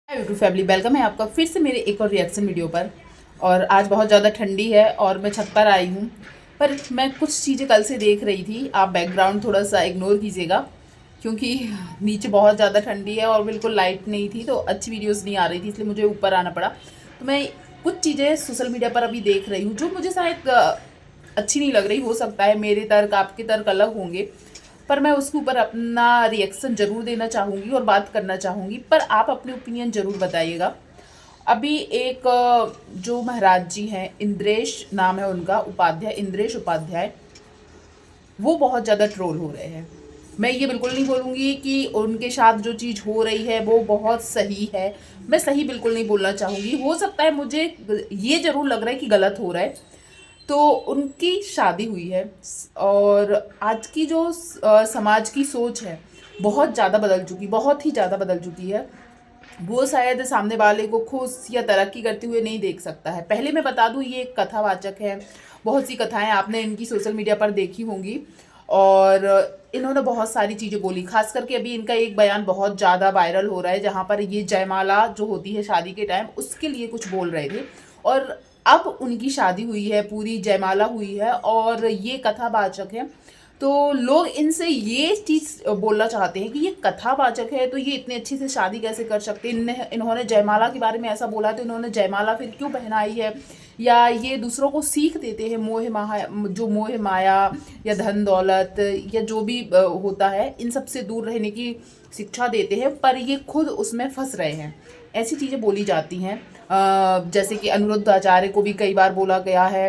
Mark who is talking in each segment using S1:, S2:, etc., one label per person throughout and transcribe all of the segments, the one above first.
S1: YouTube family welcome है आपका फिर से मेरे एक और रिएक्शन वीडियो पर। और आज बहुत ज़्यादा ठंडी है और मैं छत पर आई हूँ। पर मैं कुछ चीज़ें कल से देख रही थी, आप बैकग्राउंड थोड़ा सा इग्नोर कीजिएगा क्योंकि नीचे बहुत ज़्यादा ठंडी है और बिल्कुल लाइट नहीं थी तो अच्छी वीडियोस नहीं आ रही थी, इसलिए मुझे ऊपर आना पड़ा। तो मैं कुछ चीज़ें सोशल मीडिया पर अभी देख रही हूँ जो मुझे शायद अच्छी नहीं लग रही। हो सकता है मेरे तर्क आपके तर्क अलग होंगे, पर मैं उसके ऊपर अपना रिएक्शन ज़रूर देना चाहूँगी और बात करना चाहूँगी, पर आप अपने ओपिनियन ज़रूर बताइएगा। अभी एक जो महाराज जी हैं, इंद्रेश नाम है उनका, उपाध्याय, इंद्रेश उपाध्याय, वो बहुत ज़्यादा ट्रोल हो रहे हैं। मैं ये बिल्कुल नहीं बोलूँगी कि उनके साथ जो चीज़ हो रही है वो बहुत सही है, मैं सही बिल्कुल नहीं बोलना चाहूँगी। हो सकता है मुझे ये ज़रूर लग रहा है कि गलत हो रहा है। तो उनकी शादी हुई है और आज की जो समाज की सोच है बहुत ज़्यादा बदल चुकी, बहुत ही ज़्यादा बदल चुकी है। वो शायद सामने वाले को खुश या तरक्की करते हुए नहीं देख सकता है। पहले मैं बता दूं, ये एक कथावाचक है। बहुत सी कथाएं आपने इनकी सोशल मीडिया पर देखी होंगी और इन्होंने बहुत सारी चीज़ें बोली। खास करके अभी इनका एक बयान बहुत ज़्यादा वायरल हो रहा है जहाँ पर ये जयमाला जो होती है शादी के टाइम, उसके लिए कुछ बोल रहे थे। और अब उनकी शादी हुई है, पूरी जयमाला हुई है और ये कथावाचक है। तो लोग इनसे ये चीज़ बोलना चाहते हैं कि ये कथावाचक है तो ये इतने अच्छे से शादी कैसे कर सकते हैं। इन्होंने जयमाला के बारे में ऐसा बोला तो इन्होंने जयमाला फिर क्यों पहनाई है, या ये दूसरों को सीख देते हैं मोह माया, जो मोह माया या धन दौलत या जो भी होता है, इन सब से दूर रहने की शिक्षा देते हैं, पर ये खुद उसमें फंस रहे हैं। ऐसी चीज़ें बोली जाती हैं। जैसे कि अनिरुद्ध आचार्य को भी कई बार बोला गया है।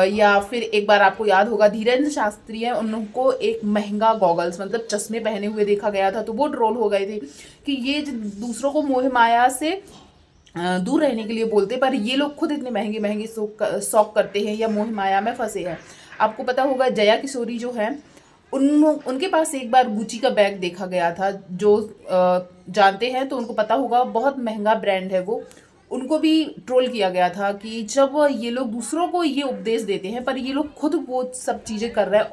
S1: या फिर एक बार आपको याद होगा धीरेन्द्र शास्त्री हैं, उनको एक महंगा गॉगल्स मतलब चश्मे पहने हुए देखा गया था, तो वो ट्रोल हो गए थे कि ये दूसरों को मोह माया से दूर रहने के लिए बोलते, पर ये लोग खुद इतने महंगे महंगे शौक करते हैं या मोह माया में फंसे हैं। आपको पता होगा जया किशोरी जो है, उनके पास एक बार गुची का बैग देखा गया था। जो जानते हैं तो उनको पता होगा, बहुत महंगा ब्रांड है वो। उनको भी ट्रोल किया गया था कि जब ये लोग दूसरों को ये उपदेश देते हैं पर ये लोग खुद वो सब चीज़ें कर रहे हैं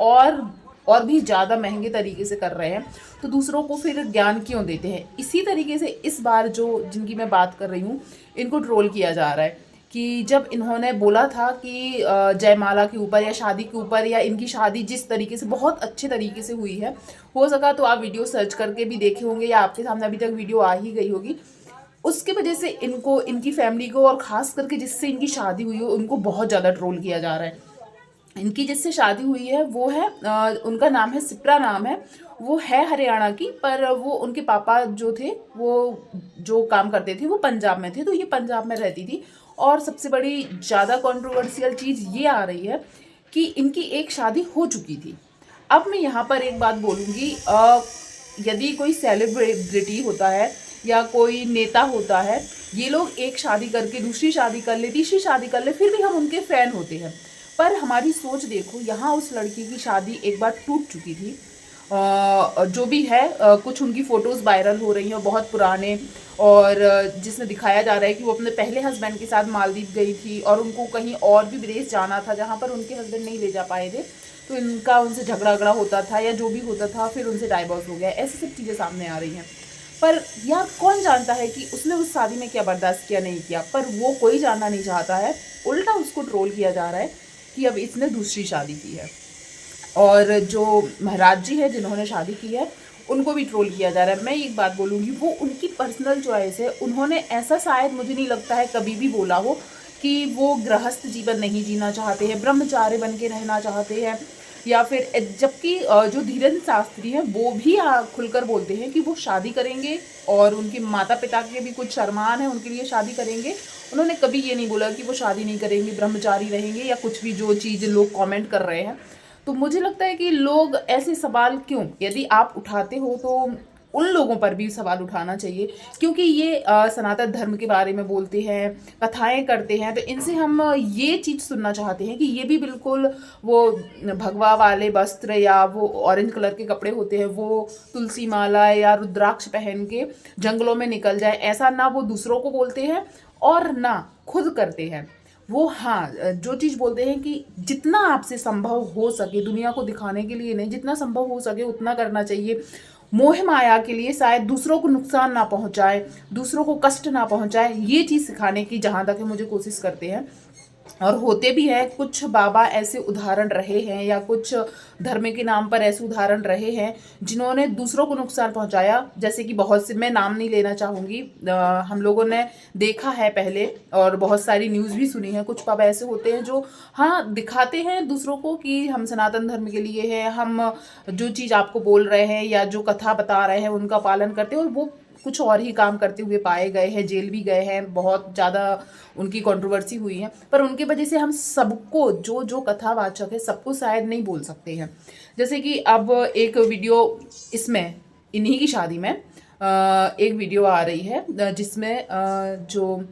S1: और भी ज़्यादा महंगे तरीके से कर रहे हैं, तो दूसरों को फिर ज्ञान क्यों देते हैं। इसी तरीके से इस बार जो जिनकी मैं बात कर रही हूँ, इनको ट्रोल किया जा रहा है कि जब इन्होंने बोला था कि जयमाला के ऊपर या शादी के ऊपर, या इनकी शादी जिस तरीके से बहुत अच्छे तरीके से हुई है, हो सका तो आप वीडियो सर्च करके भी देखे होंगे या आपके सामने अभी तक वीडियो आ ही गई होगी। उसके वजह से इनको, इनकी फैमिली को और ख़ास करके जिससे इनकी शादी हुई है उनको बहुत ज़्यादा ट्रोल किया जा रहा है। इनकी जिससे शादी हुई है वो है उनका नाम है सिप्रा नाम है, वो है हरियाणा की, पर वो उनके पापा जो थे वो जो काम करते थे वो पंजाब में थे, तो ये पंजाब में रहती थी। और सबसे बड़ी ज़्यादा कंट्रोवर्शियल चीज़ ये आ रही है कि इनकी एक शादी हो चुकी थी। अब मैं यहाँ पर एक बात बोलूँगी, यदि कोई सेलिब्रिटी होता है या कोई नेता होता है, ये लोग एक शादी करके दूसरी शादी कर ले, तीसरी शादी कर ले, फिर भी हम उनके फ़ैन होते हैं। पर हमारी सोच देखो, यहाँ उस लड़की की शादी एक बार टूट चुकी थी। जो भी है, कुछ उनकी फ़ोटोज़ वायरल हो रही हैं बहुत पुराने, और जिसमें दिखाया जा रहा है कि वो अपने पहले हस्बैंड के साथ मालदीव गई थी और उनको कहीं और भी विदेश जाना था जहाँ पर उनके हस्बैंड नहीं ले जा पाए थे, तो इनका उनसे झगड़ा होता था या जो भी होता था, फिर उनसे डाइवोर्स हो गया। ऐसी सब चीज़ें सामने आ रही हैं। पर यार कौन जानता है कि उसने उस शादी में क्या बर्दाश्त किया नहीं किया, पर वो कोई जानना नहीं चाहता है। उल्टा उसको ट्रोल किया जा रहा है कि अब इसने दूसरी शादी की है। और जो महाराज जी है जिन्होंने शादी की है, उनको भी ट्रोल किया जा रहा है। मैं एक बात बोलूँगी, वो उनकी पर्सनल चॉइस है। उन्होंने ऐसा शायद मुझे नहीं लगता है कभी भी बोला हो कि वो गृहस्थ जीवन नहीं जीना चाहते हैं, ब्रह्मचारी बन के रहना चाहते हैं, या फिर जबकि जो धीरेन्द्र शास्त्री हैं वो भी खुलकर बोलते हैं कि वो शादी करेंगे और उनके माता पिता के भी कुछ अरमान है, उनके लिए शादी करेंगे। उन्होंने कभी ये नहीं बोला कि वो शादी नहीं करेंगे, ब्रह्मचारी रहेंगे या कुछ भी जो चीज़ लोग कमेंट कर रहे हैं। तो मुझे लगता है कि लोग ऐसे सवाल क्यों, यदि आप उठाते हो तो उन लोगों पर भी सवाल उठाना चाहिए, क्योंकि ये सनातन धर्म के बारे में बोलते हैं, कथाएं करते हैं, तो इनसे हम ये चीज़ सुनना चाहते हैं कि ये भी बिल्कुल वो भगवा वाले वस्त्र या वो ऑरेंज कलर के कपड़े होते हैं, वो तुलसी माला या रुद्राक्ष पहन के जंगलों में निकल जाए, ऐसा ना वो दूसरों को बोलते हैं और ना खुद करते हैं। वो हाँ, जो चीज़ बोलते हैं कि जितना आपसे संभव हो सके, दुनिया को दिखाने के लिए नहीं, जितना संभव हो सके उतना करना चाहिए। मोह माया के लिए शायद दूसरों को नुकसान ना पहुंचाए, दूसरों को कष्ट ना पहुंचाए, ये चीज़ सिखाने की जहाँ तक है मुझे कोशिश करते हैं। और होते भी हैं, कुछ बाबा ऐसे उदाहरण रहे हैं या कुछ धर्म के नाम पर ऐसे उदाहरण रहे हैं जिन्होंने दूसरों को नुकसान पहुंचाया। जैसे कि बहुत से, मैं नाम नहीं लेना चाहूँगी, हम लोगों ने देखा है पहले और बहुत सारी न्यूज़ भी सुनी है। कुछ बाबा ऐसे होते हैं जो हाँ दिखाते हैं दूसरों को कि हम सनातन धर्म के लिए हैं, हम जो चीज़ आपको बोल रहे हैं या जो कथा बता रहे हैं उनका पालन करते हैं, और वो कुछ और ही काम करते हुए पाए गए हैं, जेल भी गए हैं, बहुत ज़्यादा उनकी कंट्रोवर्सी हुई है। पर उनके वजह से हम सबको, जो जो कथावाचक है सबको शायद नहीं बोल सकते हैं। जैसे कि अब एक वीडियो इसमें, इन्हीं की शादी में एक वीडियो आ रही है जिसमें जो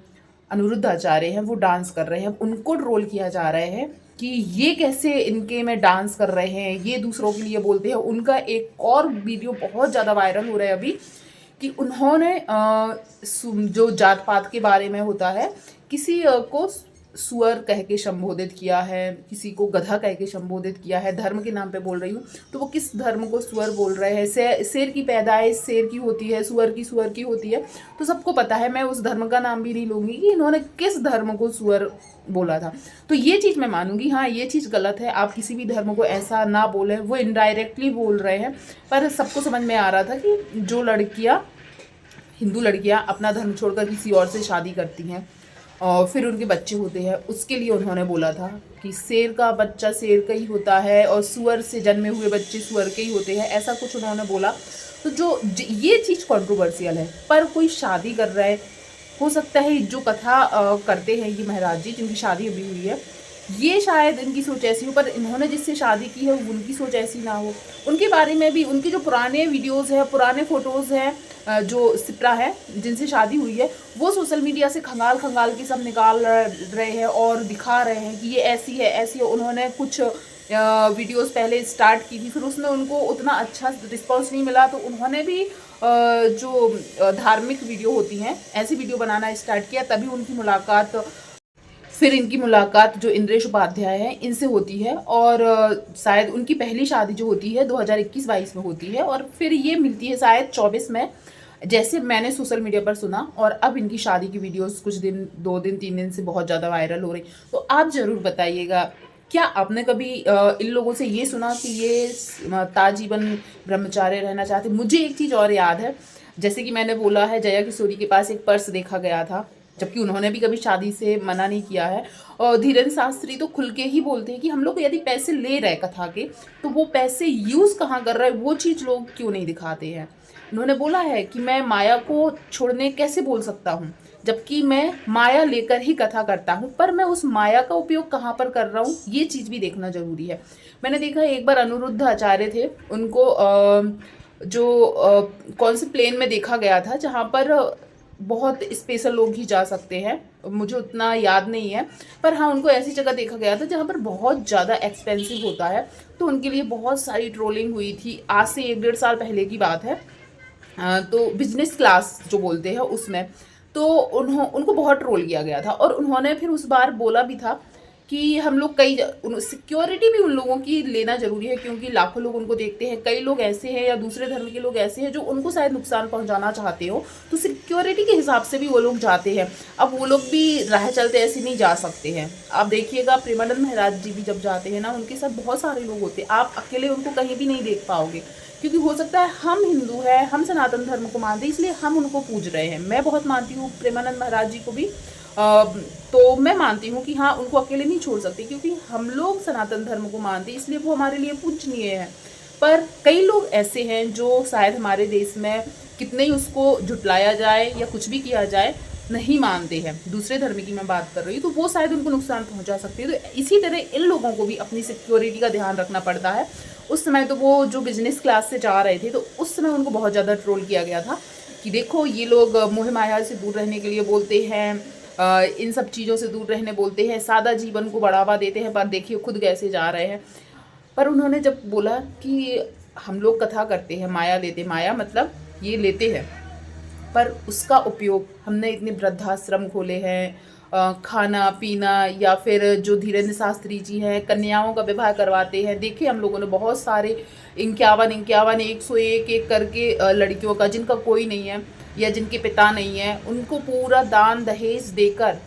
S1: अनिरुद्ध आचार्य हैं वो डांस कर रहे हैं, उनको ट्रोल किया जा रहा है कि ये कैसे इनके में डांस कर रहे हैं, ये दूसरों के लिए बोलते हैं। उनका एक और वीडियो बहुत ज़्यादा वायरल हो रहा है अभी कि उन्होंने जो जात पात के बारे में होता है, किसी को सुअर कह के संबोधित किया है, किसी को गधा कह के संबोधित किया है। धर्म के नाम पे बोल रही हूँ, तो वो किस धर्म को सुअर बोल रहे हैं। शेर की पैदाइश शेर की होती है, सुअर की होती है, तो सबको पता है। मैं उस धर्म का नाम भी नहीं लूँगी कि इन्होंने किस धर्म को सुअर बोला था। तो ये चीज़ मैं मानूंगी, हाँ ये चीज़ गलत है, आप किसी भी धर्म को ऐसा ना बोलें। वो इनडायरेक्टली बोल रहे हैं, पर सबको समझ में आ रहा था कि जो लड़कियाँ, हिंदू लड़कियां अपना धर्म छोड़कर किसी और से शादी करती हैं और फिर उनके बच्चे होते हैं, उसके लिए उन्होंने बोला था कि शेर का बच्चा शेर का ही होता है और सुअर से जन्मे हुए बच्चे सुअर के ही होते हैं, ऐसा कुछ उन्होंने बोला। तो ये चीज़ कंट्रोवर्शियल है। पर कोई शादी कर रहा है, हो सकता है जो कथा करते हैं ये महाराज जी जिनकी शादी अभी हुई है, ये शायद इनकी सोच ऐसी हो, पर इन्होंने जिससे शादी की है उनकी सोच ऐसी ना हो। उनके बारे में भी, उनके जो पुराने वीडियोस हैं, पुराने फ़ोटोज़ हैं, जो सिपरा है जिनसे शादी हुई है, वो सोशल मीडिया से खंगाल खंगाल के सब निकाल रहे हैं और दिखा रहे हैं कि ये ऐसी है ऐसी है। उन्होंने कुछ वीडियोस पहले स्टार्ट की थी, फिर उसमें उनको उतना अच्छा रिस्पॉन्स नहीं मिला, तो उन्होंने भी जो धार्मिक वीडियो होती हैं ऐसी वीडियो बनाना स्टार्ट किया। तभी उनकी मुलाकात, फिर इनकी मुलाकात जो इंद्रेश उपाध्याय हैं इनसे होती है, और शायद उनकी पहली शादी जो होती है 2021-22 में होती है, और फिर ये मिलती है शायद 24 में, जैसे मैंने सोशल मीडिया पर सुना। और अब इनकी शादी की वीडियोस कुछ दिन, 2 दिन 3 दिन से बहुत ज़्यादा वायरल हो रही। तो आप ज़रूर बताइएगा, क्या आपने कभी इन लोगों से ये सुना कि ये ताजीवन ब्रह्मचार्य रहना चाहते? मुझे एक चीज़ और याद है, जैसे कि मैंने बोला है जया किशोरी के पास एक पर्स देखा गया था, जबकि उन्होंने भी कभी शादी से मना नहीं किया है। और धीरेन्द्र शास्त्री तो खुल के ही बोलते हैं कि हम लोग यदि पैसे ले रहे कथा के, तो वो पैसे यूज़ कहाँ कर रहे हैं वो चीज़ लोग क्यों नहीं दिखाते हैं। उन्होंने बोला है कि मैं माया को छोड़ने कैसे बोल सकता हूँ, जबकि मैं माया लेकर ही कथा करता हूँ, पर मैं उस माया का उपयोग कहाँ पर कर रहा हूँ ये चीज़ भी देखना जरूरी है। मैंने देखा एक बार अनिरुद्ध आचार्य थे, उनको कौन से प्लेन में देखा गया था जहाँ पर बहुत स्पेशल लोग ही जा सकते हैं, मुझे उतना याद नहीं है, पर हाँ उनको ऐसी जगह देखा गया था जहाँ पर बहुत ज़्यादा एक्सपेंसिव होता है। तो उनके लिए बहुत सारी ट्रोलिंग हुई थी, आज से 1-1.5 साल पहले की बात है। तो बिजनेस क्लास जो बोलते हैं उसमें, तो उनको बहुत ट्रोल किया गया था। और उन्होंने फिर उस बार बोला भी था कि हम लोग सिक्योरिटी भी उन लोगों की लेना ज़रूरी है, क्योंकि लाखों लोग उनको देखते हैं। कई लोग ऐसे हैं या दूसरे धर्म के लोग ऐसे हैं जो उनको शायद नुकसान पहुंचाना चाहते हो, तो सिक्योरिटी के हिसाब से भी वो लोग जाते हैं। अब वो लोग भी राह चलते ऐसे नहीं जा सकते हैं। आप देखिएगा प्रेमानंद महाराज जी भी जब जाते हैं ना, उनके साथ बहुत सारे लोग होते हैं, आप अकेले उनको कहीं भी नहीं देख पाओगे, क्योंकि हो सकता है हम हिंदू हैं, हम सनातन धर्म को मानते हैं, इसलिए हम उनको पूज रहे हैं। मैं बहुत मानती हूँ प्रेमानंद महाराज जी को भी, तो मैं मानती हूँ कि हाँ उनको अकेले नहीं छोड़ सकते, क्योंकि हम लोग सनातन धर्म को मानते हैं, इसलिए वो हमारे लिए पूजनीय है। पर कई लोग ऐसे हैं जो शायद हमारे देश में कितने ही उसको झुटलाया जाए या कुछ भी किया जाए नहीं मानते हैं, दूसरे धर्म की मैं बात कर रही हूँ, तो वो शायद उनको नुकसान पहुँचा सकते हैं। तो इसी तरह इन लोगों को भी अपनी सिक्योरिटी का ध्यान रखना पड़ता है। उस समय तो वो जो बिजनेस क्लास से जा रहे थे, तो उस समय उनको बहुत ज़्यादा ट्रोल किया गया था कि देखो ये लोग मोह माया से दूर रहने के लिए बोलते हैं, इन सब चीज़ों से दूर रहने बोलते हैं, सादा जीवन को बढ़ावा देते हैं, पर देखिए खुद कैसे जा रहे हैं। पर उन्होंने जब बोला कि हम लोग कथा करते हैं, माया लेते, माया मतलब ये लेते हैं, पर उसका उपयोग हमने इतने वृद्धाश्रम खोले हैं, खाना पीना, या फिर जो धीरेन्द्र शास्त्री जी हैं कन्याओं का विवाह करवाते हैं। देखिए हम लोगों ने बहुत सारे 51 51 101 एक करके लड़कियों का जिनका कोई नहीं है या जिनके पिता नहीं है, उनको पूरा दान दहेज देकर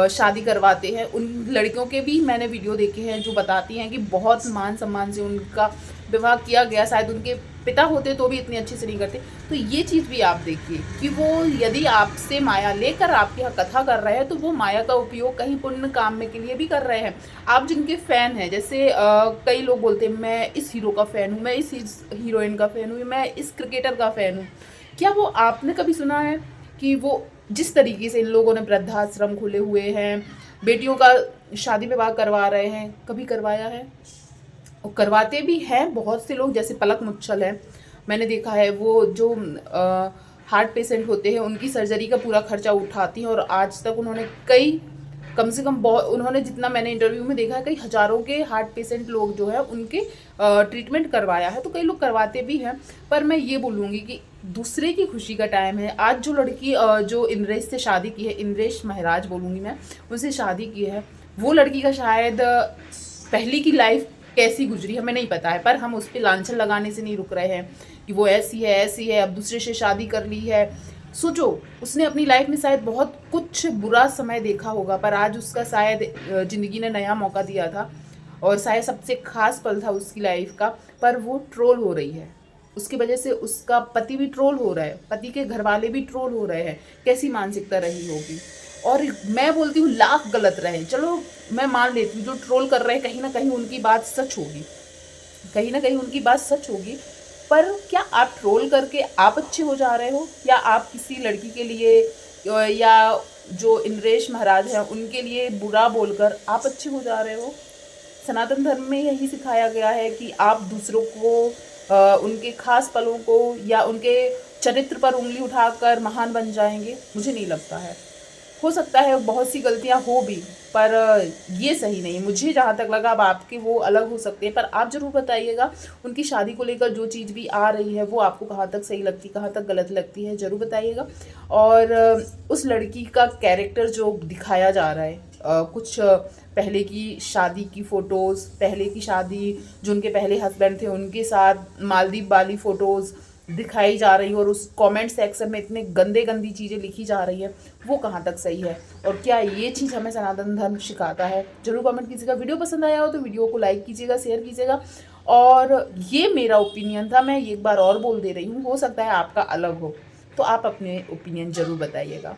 S1: शादी करवाते हैं। उन लड़कियों के भी मैंने वीडियो देखे हैं जो बताती हैं कि बहुत मान सम्मान से उनका विवाह किया गया, शायद उनके पिता होते तो भी इतनी अच्छे से नहीं करते। तो ये चीज़ भी आप देखिए कि वो यदि आपसे माया लेकर आपके यहाँ कथा कर रहे हैं तो वो माया का उपयोग कहीं पुण्य काम में के लिए भी कर रहे हैं। आप जिनके फ़ैन हैं, जैसे कई लोग बोलते हैं मैं इस हीरो का फ़ैन हूँ, मैं इस हीरोइन का फ़ैन हूँ, मैं इस क्रिकेटर का फ़ैन हूँ। क्या वो आपने कभी सुना है कि वो जिस तरीके से इन लोगों ने वृद्धाश्रम खोले हुए हैं, बेटियों का शादी विवाह करवा रहे हैं, कभी करवाया है? और करवाते भी हैं बहुत से लोग, जैसे पलक मुच्छल है, मैंने देखा है वो जो हार्ट पेशेंट होते हैं उनकी सर्जरी का पूरा खर्चा उठाती हैं और आज तक उन्होंने कई कम से कम बहुत, उन्होंने जितना मैंने इंटरव्यू में देखा है कई हज़ारों के हार्ट पेशेंट लोग जो है उनके ट्रीटमेंट करवाया है। तो कई लोग करवाते भी हैं। पर मैं ये बोलूँगी कि दूसरे की खुशी का टाइम है। आज जो लड़की जो इंद्रेश से शादी की है, इंद्रेश महराज बोलूँगी मैं, उनसे शादी की है, वो लड़की का शायद पहली की लाइफ कैसी गुजरी हमें नहीं पता है, पर हम उस पर लांछन लगाने से नहीं रुक रहे हैं कि वो ऐसी है, अब दूसरे से शादी कर ली है। सोचो, उसने अपनी लाइफ में शायद बहुत कुछ बुरा समय देखा होगा, पर आज उसका शायद ज़िंदगी ने नया मौका दिया था और शायद सबसे खास पल था उसकी लाइफ का, पर वो ट्रोल हो रही है। उसकी वजह से उसका पति भी ट्रोल हो रहा है, पति के घर वाले भी ट्रोल हो रहे हैं। कैसी मानसिकता रही होगी। और मैं बोलती हूँ लाख गलत रहे, चलो मैं मान लेती हूँ जो ट्रोल कर रहे हैं कहीं ना कहीं उनकी बात सच होगी, कहीं ना कहीं उनकी बात सच होगी, पर क्या आप ट्रोल करके आप अच्छे हो जा रहे हो, या आप किसी लड़की के लिए या जो इंद्रेश महाराज हैं उनके लिए बुरा बोलकर आप अच्छे हो जा रहे हो? सनातन धर्म में यही सिखाया गया है कि आप दूसरों को उनके खास पलों को या उनके चरित्र पर उंगली उठाकर महान बन जाएंगे। मुझे नहीं लगता है। हो सकता है बहुत सी गलतियां हो भी, पर ये सही नहीं। मुझे जहाँ तक लगा, अब आपके वो अलग हो सकते हैं, पर आप ज़रूर बताइएगा उनकी शादी को लेकर जो चीज़ भी आ रही है वो आपको कहाँ तक सही लगती, कहाँ तक गलत लगती है, ज़रूर बताइएगा। और उस लड़की का कैरेक्टर जो दिखाया जा रहा है, कुछ पहले की शादी की फ़ोटोज़, पहले की शादी जो उनके पहले हस्बैंड थे उनके साथ मालदीव वाली फ़ोटोज़ दिखाई जा रही है और उस कमेंट सेक्शन में इतने गंदी चीज़ें लिखी जा रही है, वो कहाँ तक सही है? और क्या ये चीज़ हमें सनातन धर्म सिखाता है? जरूर कमेंट कीजिएगा। वीडियो पसंद आया हो तो वीडियो को लाइक कीजिएगा, शेयर कीजिएगा। और ये मेरा ओपिनियन था, मैं एक बार और बोल दे रही हूँ, हो सकता है आपका अलग हो, तो आप अपने ओपिनियन ज़रूर बताइएगा।